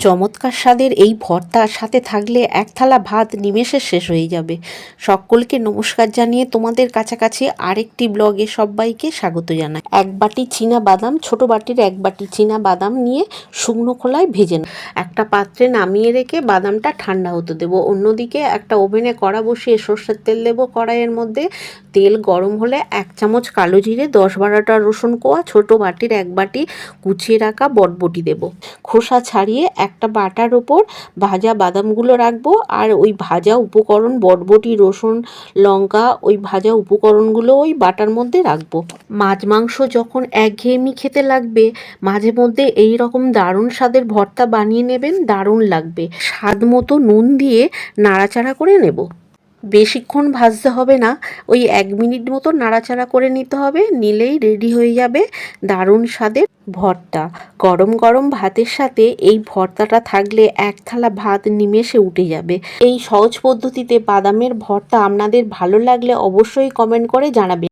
চমৎকার স্বাদের এই ভর্তার সাথে থাকলে এক থালা ভাত নিমেষে শেষ হয়ে যাবে। সকলকে নমস্কার জানিয়ে তোমাদের কাছাকাছি আরেকটি ব্লগে সবাইকে স্বাগত জানাই। এক বাটি চীনা বাদাম, ছোট বাটির এক বাটি চীনা বাদাম নিয়ে শুকনো খোলায় ভেজে নেব। একটা পাত্রে নামিয়ে রেখে বাদামটা ঠান্ডা হতে দেবো। অন্যদিকে একটা ওভেনে কড়া বসিয়ে সর্ষের তেল দেবো। কড়াইয়ের মধ্যে তেল গরম হলে 1 চামচ কালো জিরে, 10-12টা রসুন কোয়া, ছোট বাটির এক বাটি কুচিয়ে রাখা বটবটি দেবো। খোসা ছাড়িয়ে একটা বাটার ওপর ভাজা বাদামগুলো রাখবো, আর ওই ভাজা উপকরণ বটবটি, রসুন, লঙ্কা, ওই ভাজা উপকরণগুলো ওই বাটার মধ্যে রাখবো। মাছ মাংস যখন একঘেয়েমি খেতে লাগবে, মাঝে মধ্যে এই রকম দারুণ স্বাদের ভর্তা বানিয়ে নেবেন, দারুণ লাগবে। স্বাদ মতো নুন দিয়ে নাড়াচাড়া করে নেব। বেশিক্ষণ ভাজতে হবে না, ওই 1 মিনিট মতো নাড়াচাড়া করে নিতে হবে। নিলেই রেডি হয়ে যাবে দারুণ স্বাদের ভর্তা। গরম গরম ভাতের সাথে এই ভর্তাটা থাকলে এক থালা ভাত নিমেষে উঠে যাবে। এই সহজ পদ্ধতিতে বাদামের ভর্তা আপনাদের ভালো লাগলে অবশ্যই কমেন্ট করে জানাবেন।